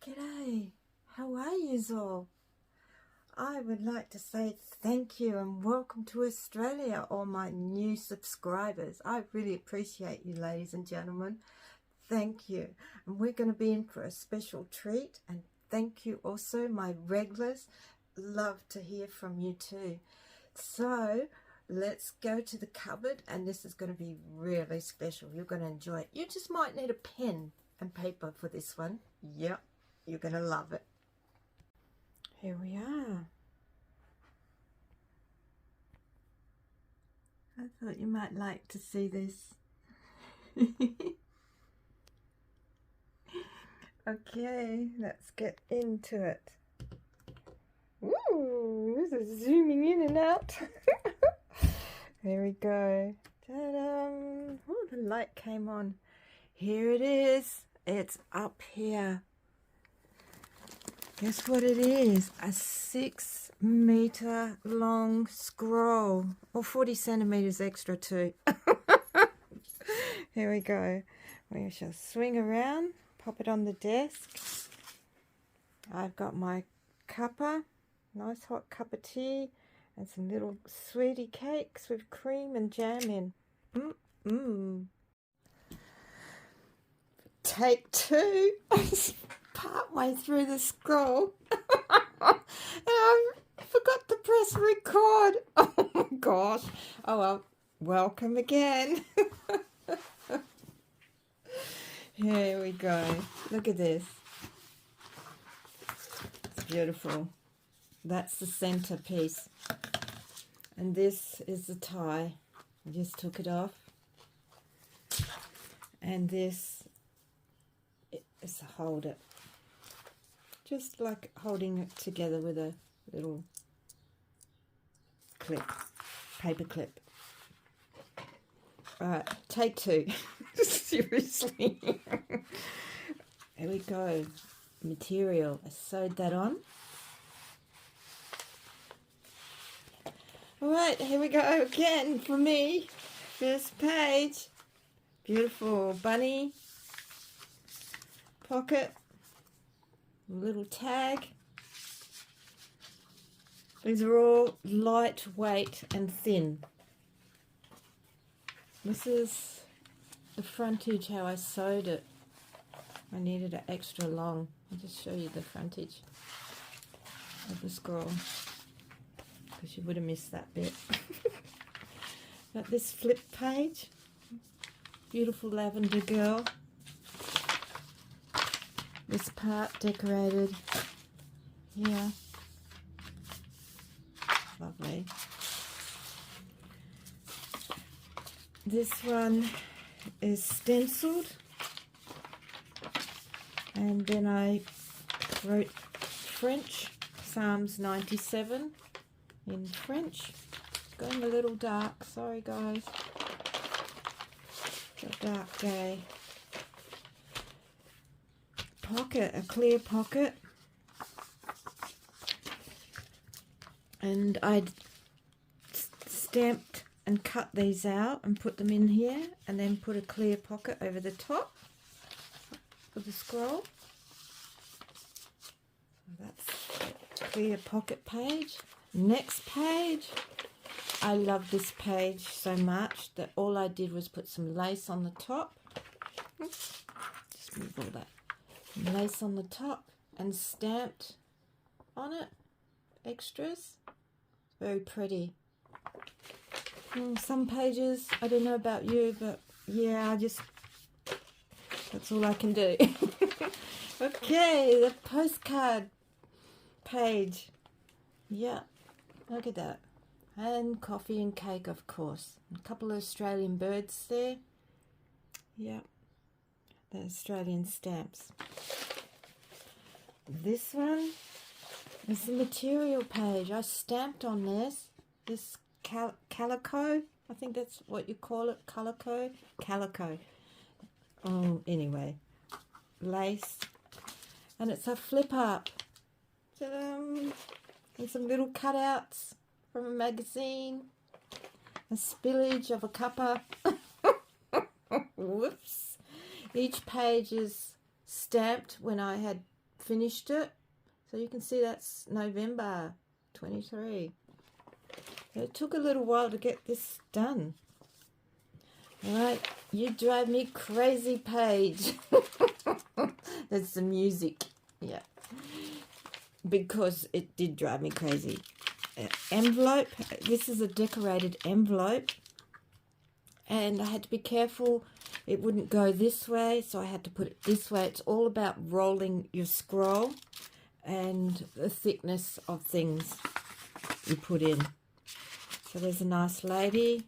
G'day, how are yous all? I would like to say thank you and welcome to Australia, all my new subscribers. I really appreciate you, ladies and gentlemen. Thank you. And we're going to be in for a special treat. And thank you also, my regulars. Love to hear from you too. So let's go to the cupboard, and this is going to be really special. You're going to enjoy it. You just might need a pen and paper for this one. Yep, you're going to love it. Here we are. I thought you might like to see this. Okay, let's get into it. Ooh, this is zooming in and out. There we go. Ta-da! Oh, the light came on. Here it is. It's up here. Guess what it is? A 6 metre long scroll, or 40 centimetres extra too. Here we go. We shall swing around, pop it on the desk. I've got my cuppa, nice hot cup of tea, and some little sweetie cakes with cream and jam in. Take two. Part way through the scroll and I forgot to press record. Oh my gosh. Oh well, welcome again. Here we go. Look at this. It's beautiful. That's the centerpiece, and this is the tie. I just took it off, and this is to hold it. Just like holding it together with a little clip, paper clip. Alright, take two. Seriously. Here we go. Material. I sewed that on. Alright, here we go again for me. First page. Beautiful bunny. Pocket. Little tag. These are all lightweight and thin. This is the frontage, how I sewed it. I needed it extra long. I'll just show you the frontage of the scroll, because you would have missed that bit. Got this flip page. Beautiful lavender girl. This part decorated here. Lovely. This one is stenciled, and then I wrote French, Psalms 97 in French. It's going a little dark, sorry guys. It's a dark day. Pocket, a clear pocket, and I'd stamped and cut these out and put them in here, and then put a clear pocket over the top for the scroll. So that's a clear pocket page. Next page, I love this page so much that all I did was put some lace on the top. Just move all that. Lace on the top and stamped on it extras. It's very pretty. Some pages, I don't know about you, but yeah, that's all I can do. Okay, the postcard page. Yeah, look at that. And coffee and cake, of course. A couple of Australian birds there. Yeah. The Australian stamps. This one is the material page. I stamped on this calico. I think that's what you call it, calico. Oh, anyway, lace, and it's a flip up. And some little cutouts from a magazine. A spillage of a cuppa. Whoops. Each page is stamped when I had finished it. So you can see that's November 23. It took a little while to get this done. Alright, you drive me crazy page. That's the music. Yeah. Because it did drive me crazy. Envelope. This is a decorated envelope. And I had to be careful. It wouldn't go this way, so I had to put it this way. It's all about rolling your scroll and the thickness of things you put in. So there's a nice lady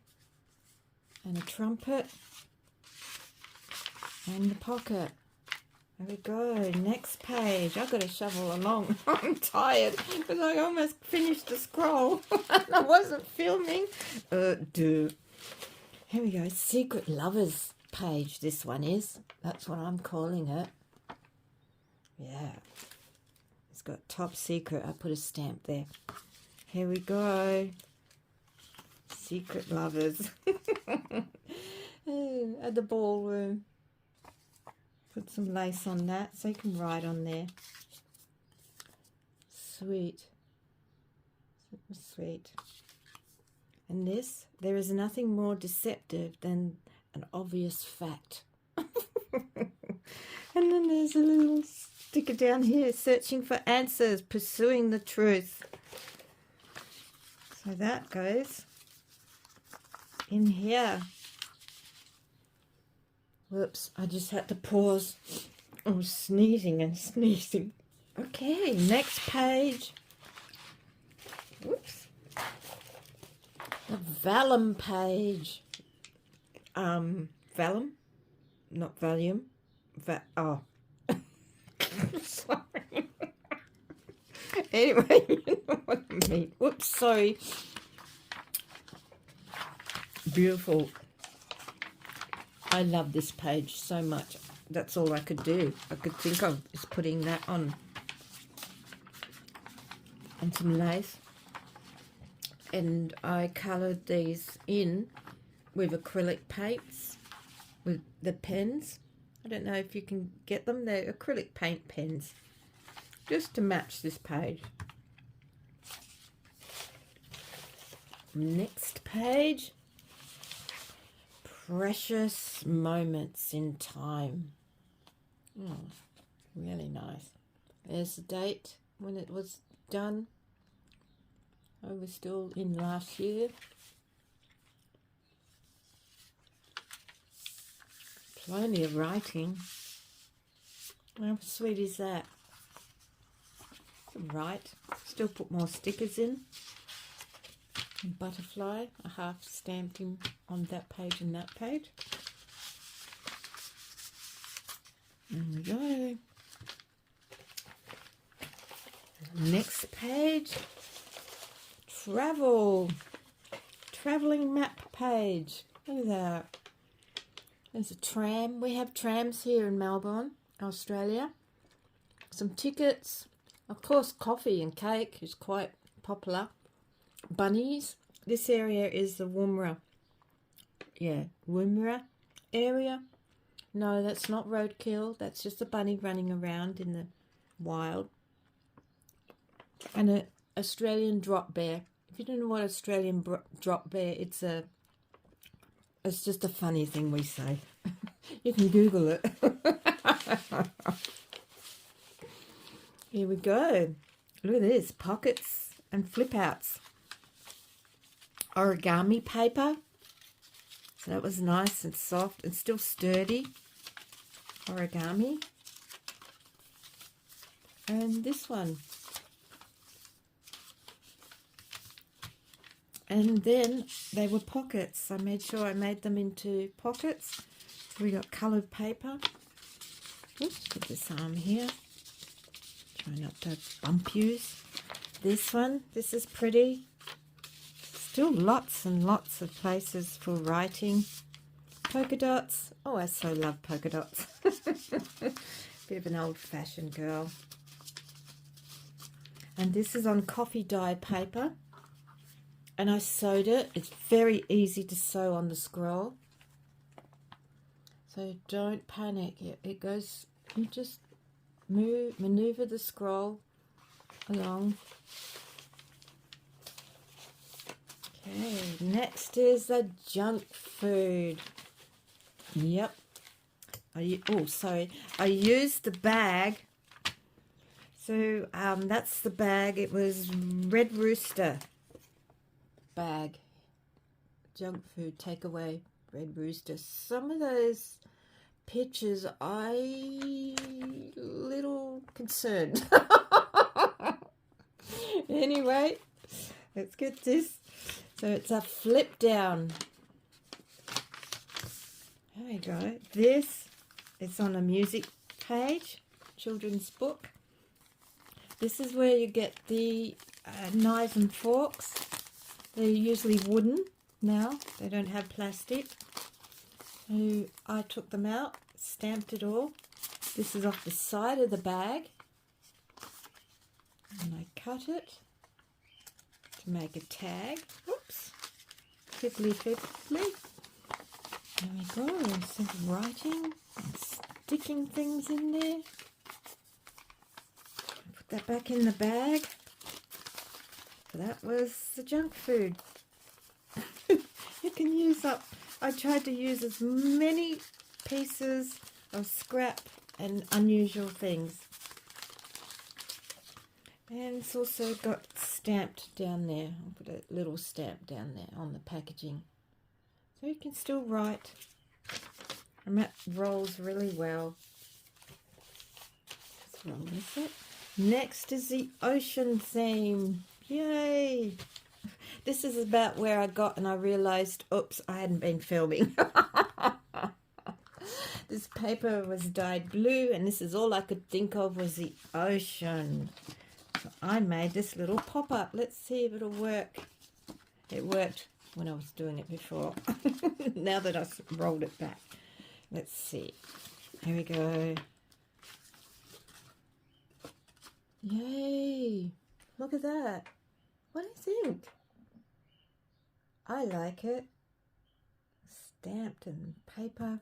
and a trumpet and the pocket. There we go. Next page. I've got to shovel along. I'm tired because I almost finished the scroll and I wasn't filming. Here we go. Secret Lovers page. This one is. That's what I'm calling it. Yeah. It's got top secret. I put a stamp there. Here we go. Secret Lovers. At the ballroom. Put some lace on that so you can write on there. Sweet. Sweet. And this, there is nothing more deceptive than an obvious fact. And then there's a little sticker down here, searching for answers, pursuing the truth. So that goes in here. Whoops, I just had to pause. I was sneezing and sneezing. Okay, next page. Whoops. The vellum page. Vellum? Not volume. Oh. Sorry. Anyway, you know what I mean. Whoops, sorry. Beautiful. I love this page so much. That's all I could do. I could think of is putting that on. And some lace. And I coloured these in with acrylic paints, with the pens. I don't know if you can get them. They're acrylic paint pens, just to match this page. Next page. Precious moments in time. Oh, really nice. There's the date when it was done. I was still in last year. Plenty of writing. How sweet is that? Right. Still put more stickers in. Butterfly. I half stamped him on that page and that page. There we go. Next page. Travelling map page. Look at that. There's a tram. We have trams here in Melbourne, Australia. Some tickets. Of course, coffee and cake is quite popular. Bunnies. This area is the Woomera. Yeah, Woomera area. No, that's not roadkill. That's just a bunny running around in the wild. And an Australian drop bear. If you don't know what Australian drop bear, it's just a funny thing we say. You can Google it. Here we go. Look at this. Pockets and flip outs. Origami paper. So that was nice and soft and still sturdy. Origami. And this one. And then they were pockets. I made sure I made them into pockets. We got coloured paper. Oops, put this arm here. Try not to bump you. This one, this is pretty. Still lots and lots of places for writing. Polka dots. Oh, I so love polka dots. Bit of an old-fashioned girl. And this is on coffee dye paper. And I sewed it. It's very easy to sew on the scroll. So don't panic. It goes, you just maneuver the scroll along. Okay, next is the junk food. Yep. I used the bag. So that's the bag. It was Red Rooster bag. Junk food takeaway, Red Rooster. Some of those pictures I little concerned. Anyway, let's get this. So it's a flip down. There we go. This is on a music page, children's book. This is where you get the knives and forks. They're usually wooden now. They don't have plastic. So I took them out, stamped it all. This is off the side of the bag. And I cut it to make a tag. Oops. Fiddly fiddly. There we go. Some writing and sticking things in there. Put that back in the bag. So that was the junk food. You can use up. I tried to use as many pieces of scrap and unusual things. And it's also got stamped down there. I'll put a little stamp down there on the packaging. So you can still write. And that rolls really well. What's wrong with it? Next is the ocean theme. Yay! This is about where I got and I realised, oops, I hadn't been filming. This paper was dyed blue and this is all I could think of was the ocean. So I made this little pop-up. Let's see if it'll work. It worked when I was doing it before. Now that I've rolled it back. Let's see. Here we go. Yay! Look at that. What do you think? I like it. Stamped and paper.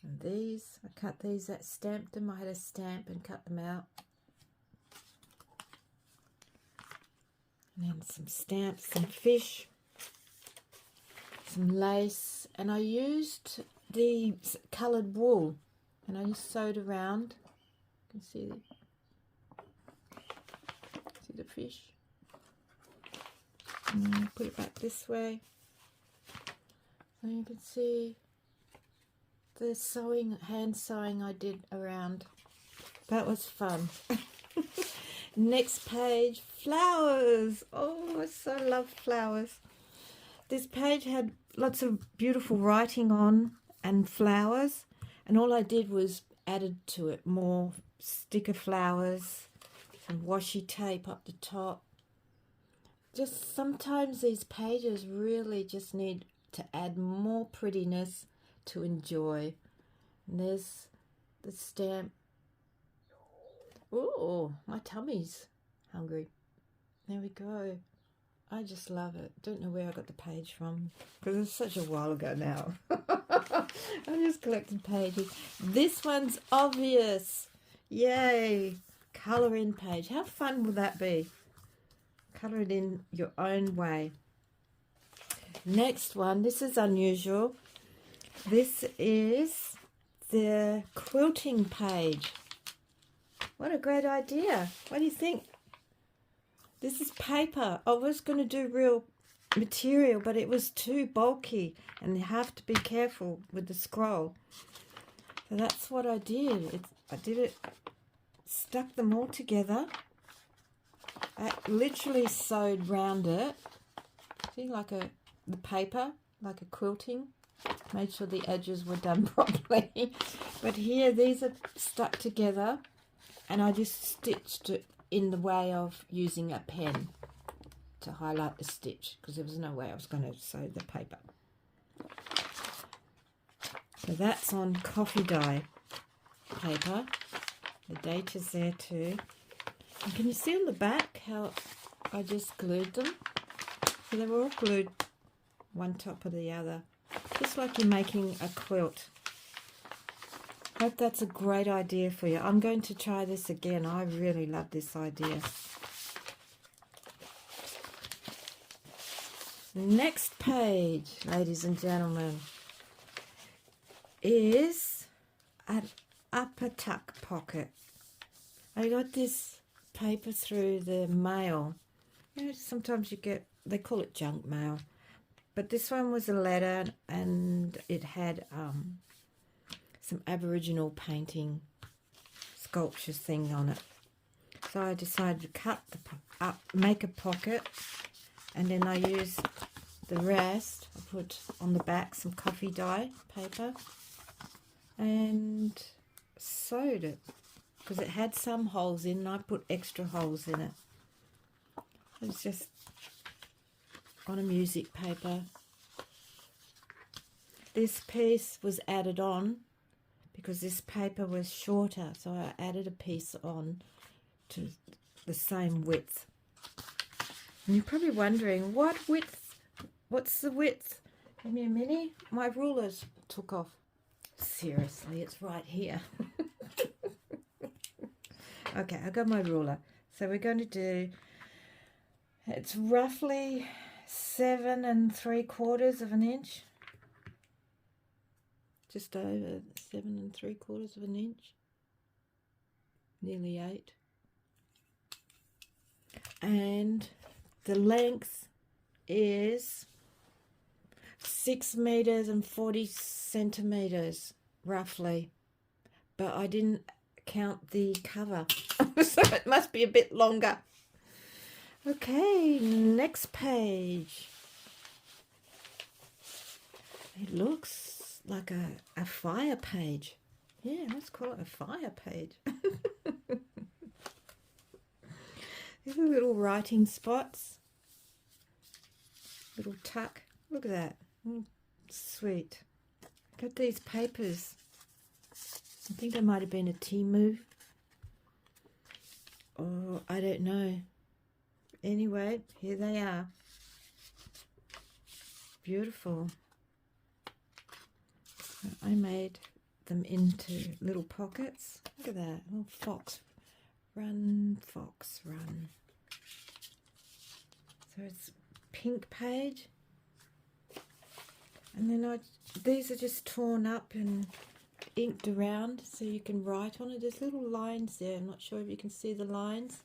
And these, I cut these, that stamped them. I had a stamp and cut them out. And then some stamps, some fish, some lace. And I used the coloured wool. And I just sewed around. You can see the fish. And put it back this way. So you can see the sewing, hand sewing I did around. That was fun. Next page, flowers. Oh, I so love flowers. This page had lots of beautiful writing on and flowers. And all I did was added to it more sticker flowers, some washi tape up the top. Just sometimes these pages really just need to add more prettiness to enjoy. And there's the stamp. Oh, my tummy's hungry. There we go. I just love it. Don't know where I got the page from because it's such a while ago now. I'm just collecting pages. This one's obvious. Yay. Colour in page. How fun would that be? Colour it in your own way. Next one. This is unusual. This is the quilting page. What a great idea. What do you think? This is paper. I was going to do real material, but it was too bulky and you have to be careful with the scroll. So that's what I did. I did it, stuck them all together. I literally sewed round it. See, like the paper, like a quilting. Made sure the edges were done properly. But here, these are stuck together. And I just stitched it in the way of using a pen to highlight the stitch. Because there was no way I was going to sew the paper. So that's on coffee dye paper. The date is there too. And can you see on the back how I just glued them? So they were all glued one top of the other. Just like you're making a quilt. Hope that's a great idea for you. I'm going to try this again. I really love this idea. Next page, ladies and gentlemen, is an upper tuck pocket. I got this paper through the mail. You know, sometimes you get, they call it junk mail, but this one was a letter and it had some Aboriginal painting sculpture thing on it. So I decided to cut make a pocket, and then I use the rest. I put on the back some coffee dye paper and sewed it, because it had some holes in and I put extra holes in it. It's just on a music paper. This piece was added on because this paper was shorter, so I added a piece on to the same width. And you're probably wondering, what width? What's the width? Give me a minute. My rulers took off. Seriously, it's right here. Okay, I got my ruler. So we're going to do, it's roughly 7 3/4 of an inch. Just over 7 3/4 of an inch. Nearly 8. And the length is 6 meters and 40 centimeters, roughly. But I didn't count the cover, so it must be a bit longer. Okay, next page. It looks like a fire page. Yeah, let's call it a fire page. These are little writing spots. Little tuck. Look at that. Sweet. Got these papers. I think they might have been a Temu. Or I don't know. Anyway, here they are. Beautiful. I made them into little pockets. Look at that. Little fox. Run, fox, run. So it's pink page. And then these are just torn up and inked around so you can write on it. There's little lines there. I'm not sure if you can see the lines.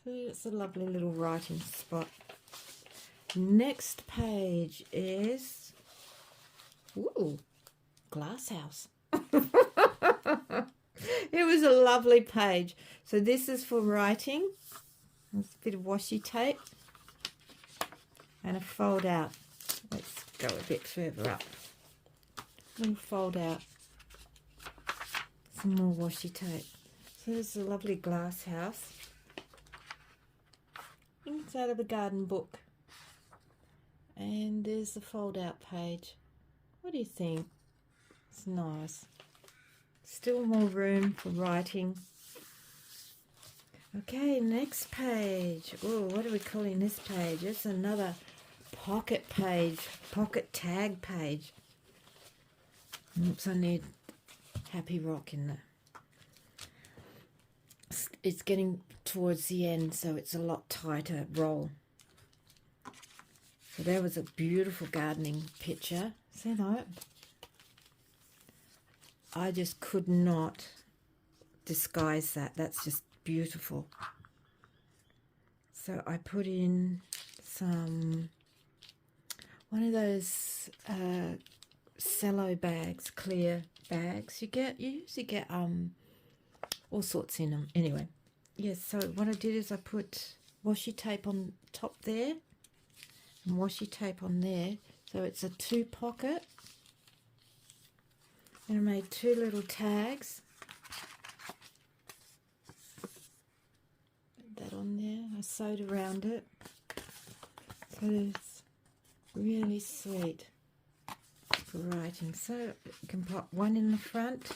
So it's a lovely little writing spot. Next page is, ooh, glass house. It was a lovely page. So this is for writing. There's a bit of washi tape and a fold out. Let's go a bit further up. Little fold out. Some more washi tape. So this is a lovely glass house. It's out of a garden book. And there's the fold out page. What do you think? It's nice. Still more room for writing. Okay, next page. Oh, what are we calling this page? It's another pocket page, pocket tag page. Oops, I need Happy Rock in there. It's getting towards the end, so it's a lot tighter roll. So there was a beautiful gardening picture. See that? I just could not disguise that. That's just beautiful. So I put in some, one of those cello bags, clear bags. You usually get all sorts in them. Anyway, yes. So what I did is I put washi tape on top there and washi tape on there. So it's a 2 pocket. And I made 2 little tags. Put that on there. I sewed around it. So it's really sweet for writing. So you can put one in the front.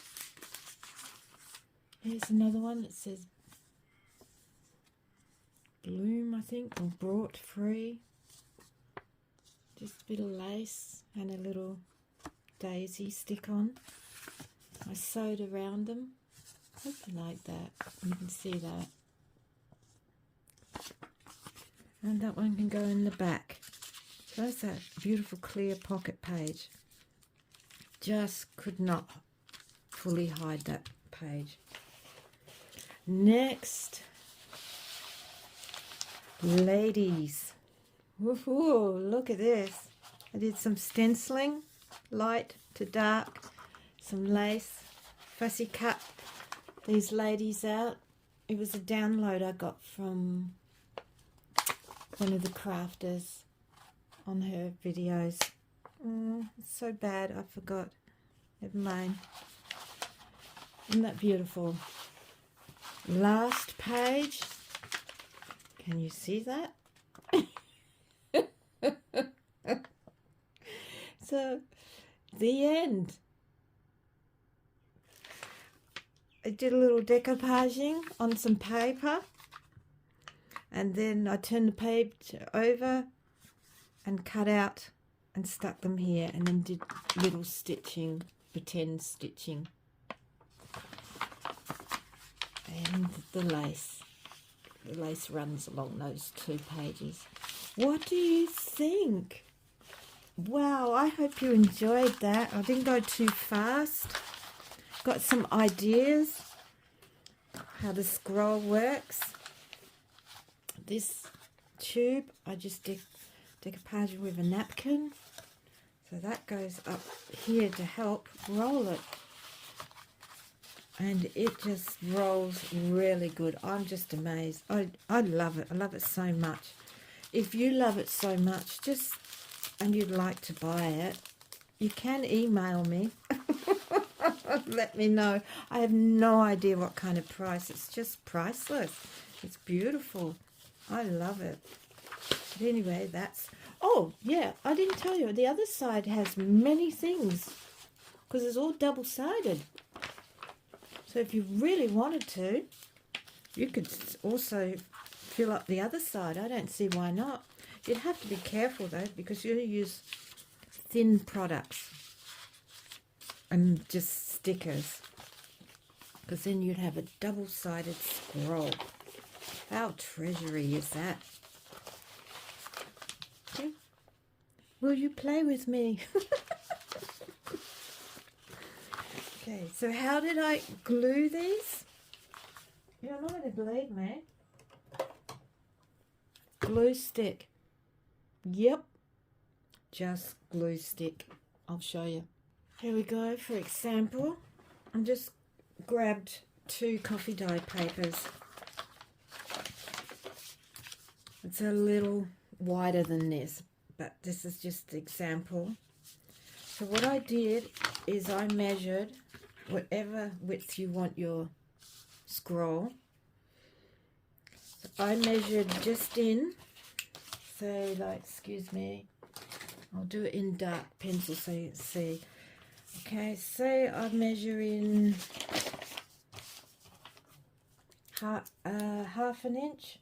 Here's another one that says Bloom, I think, or Brought Free. Just a bit of lace and a little daisy stick-on. I sewed around them. Hope you like that. You can see that. And that one can go in the back. So that's that beautiful clear pocket page. Just could not fully hide that page. Next, ladies. Woohoo, look at this. I did some stenciling, light to dark, some lace, fussy cut these ladies out. It was a download I got from one of the crafters on her videos. It's so bad, I forgot. Never mind. Isn't that beautiful? Last page. Can you see that? So, the end. I did a little decoupaging on some paper, and then I turned the page over and cut out and stuck them here, and then did little stitching, pretend stitching. And the lace. The lace runs along those 2 pages. What do you think? Wow, I hope you enjoyed that. I didn't go too fast. Got some ideas how the scroll works. This tube, I just decoupage with a napkin. So that goes up here to help roll it. And it just rolls really good. I'm just amazed. I love it. I love it so much. If you love it so much, and you'd like to buy it, you can email me. Let me know. I have no idea what kind of price. It's just priceless. It's beautiful. I love it. But anyway, that's... Oh, yeah, I didn't tell you. The other side has many things because it's all double-sided. So if you really wanted to, you could also fill up the other side. I don't see why not. You'd have to be careful, though, because you use thin products and just stickers, because then you'd have a double-sided scroll. How treasury is that? Okay. Will you play with me? Okay, so how did I glue these? You're not going to believe me. Glue stick. Yep. Just glue stick. I'll show you. Here we go. For example, I just grabbed 2 coffee dye papers. It's a little wider than this, but this is just an example. So what I did is I measured whatever width you want your scroll. So I measured just in, say, like, excuse me, I'll do it in dark pencil so you can see. Okay, say I measure in half an inch.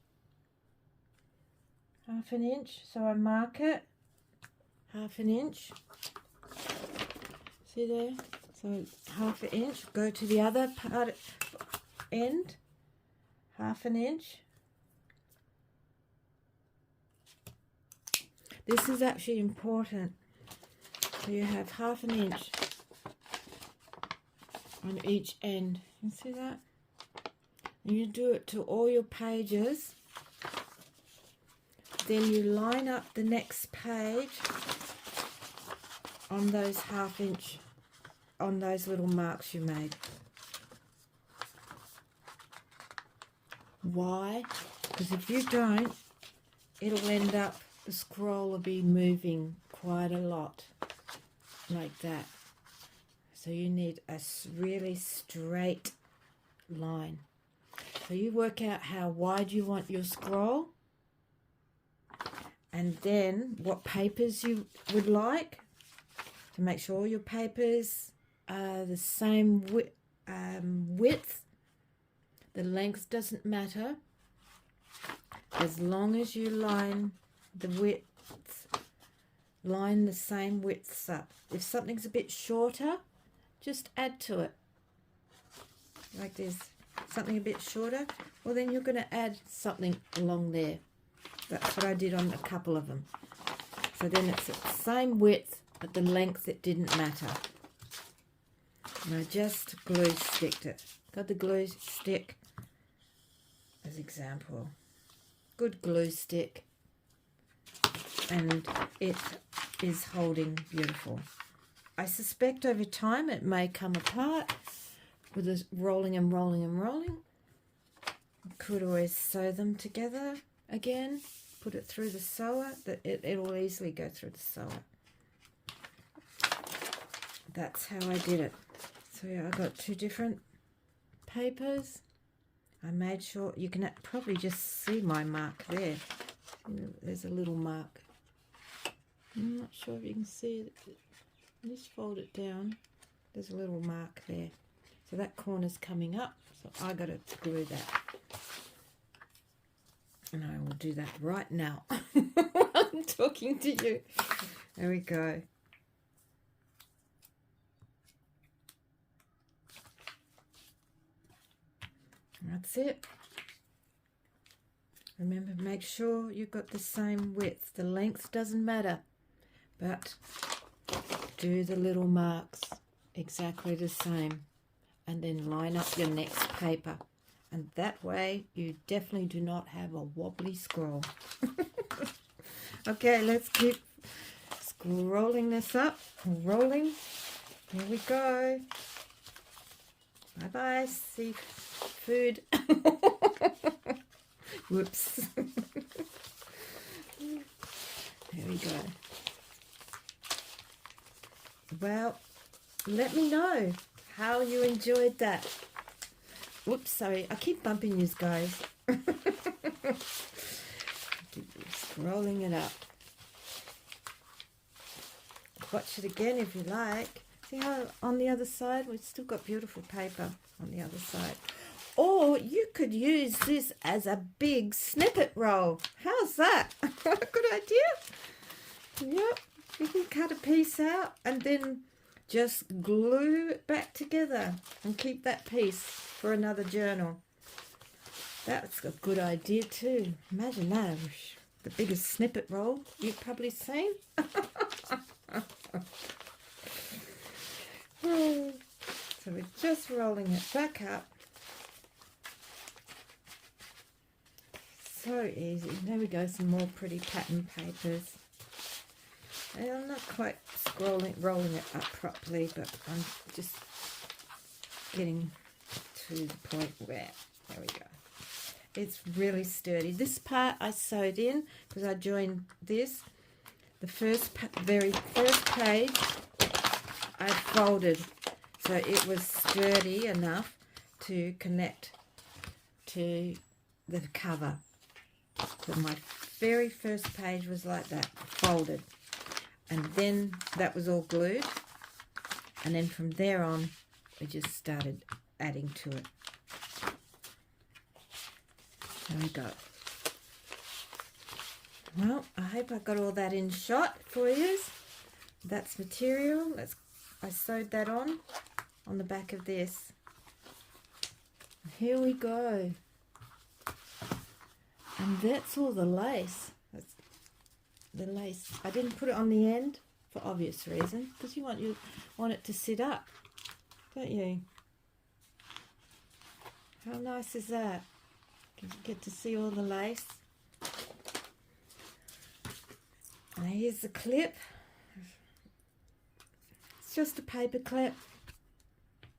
Half an inch, so I mark it, half an inch. See there? So half an inch, go to the other part end, half an inch. This is actually important. So you have half an inch on each end. You see that? And you do it to all your pages. Then you line up the next page on those half inch, on those little marks you made. Why? Because if you don't, it'll end up, the scroll will be moving quite a lot, like that. So you need a really straight line. So you work out how wide you want your scroll, and then what papers you would like, to make sure all your papers are the same width. The length doesn't matter, as long as you line the width line the same widths up. If something's a bit shorter, just add to it. Like this, something a bit shorter, well then you're going to add something along there. That's what I did on a couple of them. So then it's the same width, but the length it didn't matter. And I just glue sticked it. Got the glue stick as example. Good glue stick. And it is holding beautiful. I suspect over time it may come apart with this rolling and rolling and rolling. Could always sew them together again. Put it through the sewer. It will easily go through the sewer. That's how I did it. So yeah, I got two different papers. I made sure you can probably just see my mark there. There's a little mark. I'm not sure if you can see it. Just fold it down. There's a little mark there. So that corner's coming up. So I got to glue that. And I will do that right now while I'm talking to you. There we go. That's it. Remember, make sure you've got the same width. The length doesn't matter, but do the little marks exactly the same, and then line up your next paper. And that way you definitely do not have a wobbly scroll. Okay, let's keep scrolling this up. Rolling. Here we go. Bye-bye, seafood. Whoops. There we go. Well, let me know how you enjoyed that. Whoops, sorry. I keep bumping you guys. Keep scrolling it up. Watch it again if you like. See how on the other side, we've still got beautiful paper on the other side. Or you could use this as a big snippet roll. How's that? Good idea? Yep. You can cut a piece out and then just glue it back together and keep that piece for another journal. That's a good idea too. Imagine that. The biggest snippet roll you've probably seen. So we're just rolling it back up. So easy. There we go, some more pretty pattern papers. And I'm not quite rolling it up properly, but I'm just getting to the point where, there we go. It's really sturdy. This part I sewed in because I joined this. The very first page I folded, so it was sturdy enough to connect to the cover. So my very first page was like that, folded. And then that was all glued. And then from there on, we just started adding to it. There we go. Well, I hope I got all that in shot for you. That's material. I sewed that on the back of this. Here we go. And that's all the lace. That's the lace. I didn't put it on the end for obvious reasons, because you want it to sit up, don't you? How nice is that? You get to see all the lace. And here's the clip. It's just a paper clip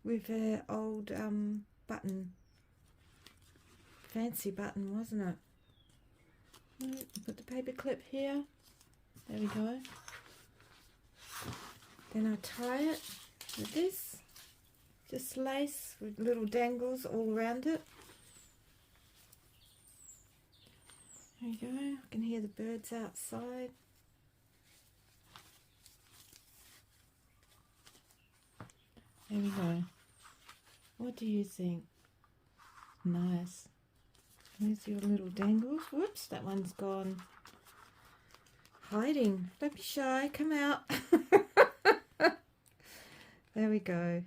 with an old button. Fancy button, wasn't it? Put the paper clip here. There we go. Then I tie it with this. Just lace with little dangles all around it. There you go. I can hear the birds outside. There we go. What do you think? Nice. There's your little dangles. Whoops, that one's gone hiding. Don't be shy. Come out. There we go.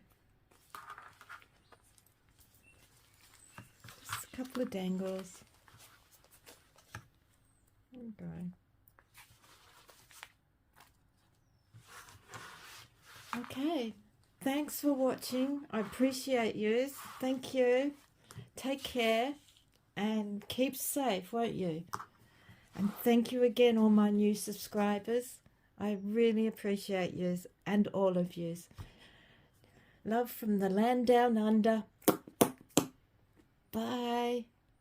Just a couple of dangles. There we go. Okay. Thanks for watching. I appreciate you. Thank you. Take care and keep safe, won't you? And thank you again, all my new subscribers. I really appreciate you and all of you. Love from the land down under. Bye.